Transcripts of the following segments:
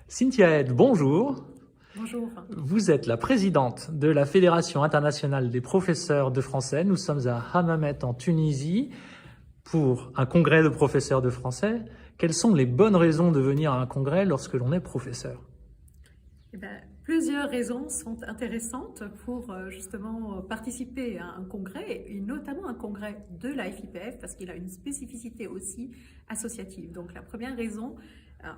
Cynthia Head, bonjour. Bonjour. Vous êtes la présidente de la Fédération internationale des professeurs de français. Nous sommes à Hammamet en Tunisie pour un congrès de professeurs de français. Quelles sont les bonnes raisons de venir à un congrès lorsque l'on est professeur? Plusieurs raisons sont intéressantes pour justement participer à un congrès, et notamment un congrès de la FIPF, parce qu'il a une spécificité aussi associative. Donc la première raison,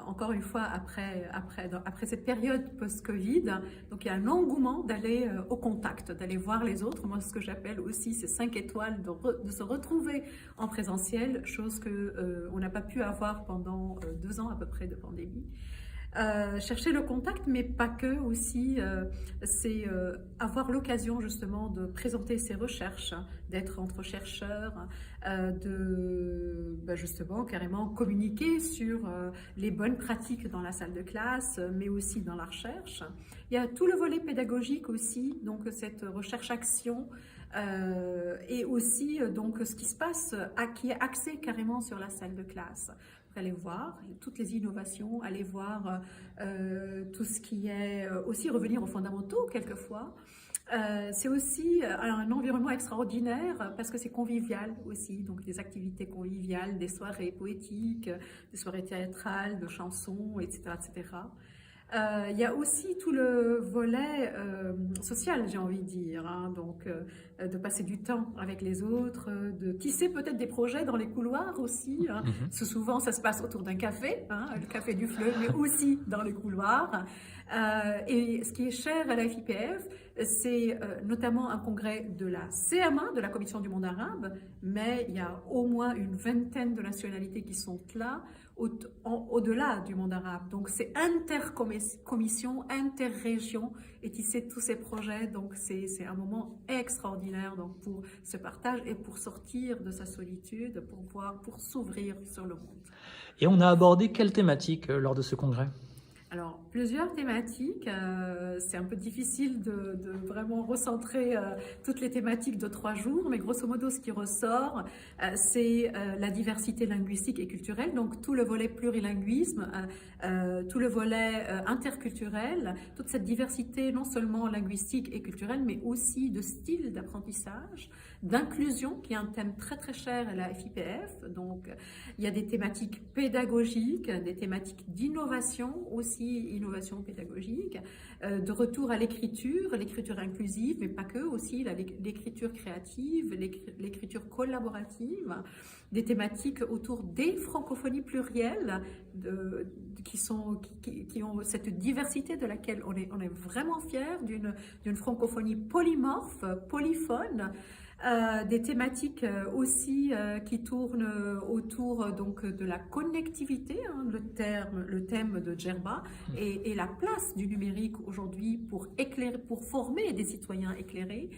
encore une fois, après cette période post-Covid, donc il y a un engouement d'aller au contact, d'aller voir les autres. Moi, ce que j'appelle aussi ces 5 étoiles, de se retrouver en présentiel, chose qu'on n'a pas pu avoir pendant 2 ans à peu près de pandémie. Chercher le contact, mais pas que aussi, c'est avoir l'occasion justement de présenter ses recherches, d'être entre chercheurs, justement carrément communiquer sur les bonnes pratiques dans la salle de classe, mais aussi dans la recherche. Il y a tout le volet pédagogique aussi, donc cette recherche-action, et aussi donc ce qui se passe, qui est axé carrément sur la salle de classe. Aller voir toutes les innovations, aller voir tout ce qui est aussi revenir aux fondamentaux quelquefois. C'est aussi un environnement extraordinaire parce que c'est convivial aussi, donc des activités conviviales, des soirées poétiques, des soirées théâtrales, de chansons, etc., etc. Il y a aussi tout le volet social, j'ai envie de dire, hein, donc de passer du temps avec les autres, de tisser peut-être des projets dans les couloirs aussi. Hein. Souvent, ça se passe autour d'un café, hein, le café du fleuve, mais aussi dans les couloirs. Et ce qui est cher à la FIPF, c'est notamment un congrès de la CMA, de la Commission du monde arabe, mais il y a au moins une vingtaine de nationalités qui sont là, au-delà du monde arabe. Donc c'est intercommission, interrégion, et tisser tous ces projets. Donc c'est un moment extraordinaire donc, pour ce partage et pour sortir de sa solitude, pour s'ouvrir sur le monde. Et on a abordé quelle thématique lors de ce congrès? Alors, plusieurs thématiques. C'est un peu difficile de vraiment recentrer toutes les thématiques de 3 jours, mais grosso modo, ce qui ressort, c'est la diversité linguistique et culturelle, donc tout le volet plurilinguisme, tout le volet interculturel, toute cette diversité non seulement linguistique et culturelle, mais aussi de style d'apprentissage, d'inclusion, qui est un thème très très cher à la FIPF. Donc, il y a des thématiques pédagogiques, des thématiques d'innovation aussi, innovation pédagogique, de retour à l'écriture inclusive, mais pas que, aussi l'écriture créative, l'écriture collaborative, des thématiques autour des francophonies plurielles qui ont cette diversité de laquelle on est vraiment fiers, d'une francophonie polymorphe, polyphone. Des thématiques aussi qui tournent autour donc de la connectivité, hein, le thème de Djerba et la place du numérique aujourd'hui pour former des citoyens éclairés.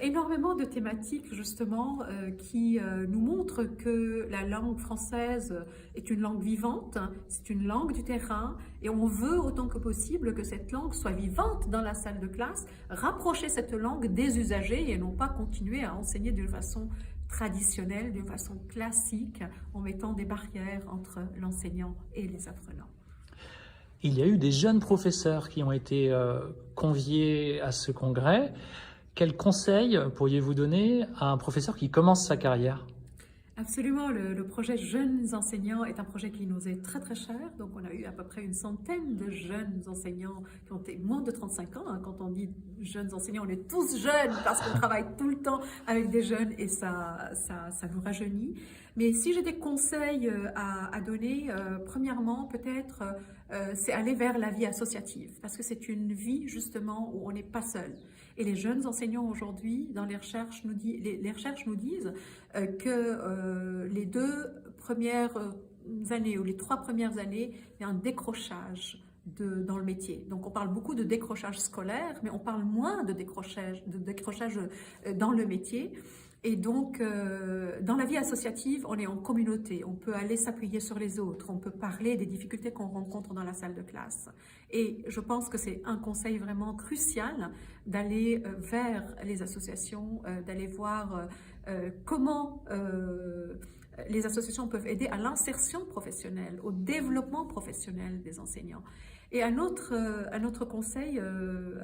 Énormément de thématiques justement qui nous montrent que la langue française est une langue vivante, c'est une langue du terrain et on veut autant que possible que cette langue soit vivante dans la salle de classe, rapprocher cette langue des usagers et non pas continuer à enseigner d'une façon traditionnelle, d'une façon classique, en mettant des barrières entre l'enseignant et les apprenants. Il y a eu des jeunes professeurs qui ont été conviés à ce congrès. Quels conseils pourriez-vous donner à un professeur qui commence sa carrière? Absolument, le projet Jeunes enseignants est un projet qui nous est très très cher. Donc on a eu à peu près une centaine de jeunes enseignants qui ont été moins de 35 ans. Hein. Quand on dit jeunes enseignants, on est tous jeunes parce qu'on travaille tout le temps avec des jeunes et ça nous rajeunit. Mais si j'ai des conseils à donner, premièrement peut-être c'est aller vers la vie associative parce que c'est une vie justement où on n'est pas seul. Et les jeunes enseignants aujourd'hui, dans les recherches nous disent que les 2 premières années ou les 3 premières années, il y a un décrochage dans le métier. Donc on parle beaucoup de décrochage scolaire, mais on parle moins de décrochage dans le métier. Et donc, dans la vie associative, on est en communauté, on peut aller s'appuyer sur les autres, on peut parler des difficultés qu'on rencontre dans la salle de classe. Et je pense que c'est un conseil vraiment crucial d'aller vers les associations, d'aller voir comment les associations peuvent aider à l'insertion professionnelle, au développement professionnel des enseignants. Et un autre conseil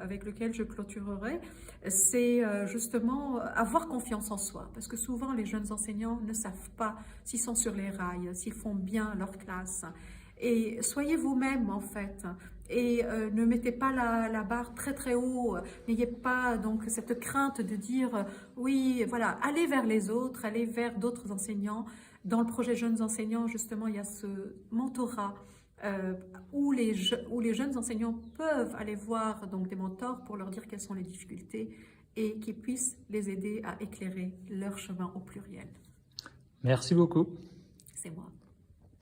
avec lequel je clôturerai, c'est justement avoir confiance en soi. Parce que souvent, les jeunes enseignants ne savent pas s'ils sont sur les rails, s'ils font bien leur classe. Et soyez vous-même, en fait. Et ne mettez pas la barre très très haut. N'ayez pas donc cette crainte de dire oui, voilà, allez vers les autres, allez vers d'autres enseignants. Dans le projet Jeunes enseignants, justement, il y a ce mentorat où les jeunes enseignants peuvent aller voir donc des mentors pour leur dire quelles sont les difficultés et qui puissent les aider à éclairer leur chemin au pluriel. Merci beaucoup. C'est moi.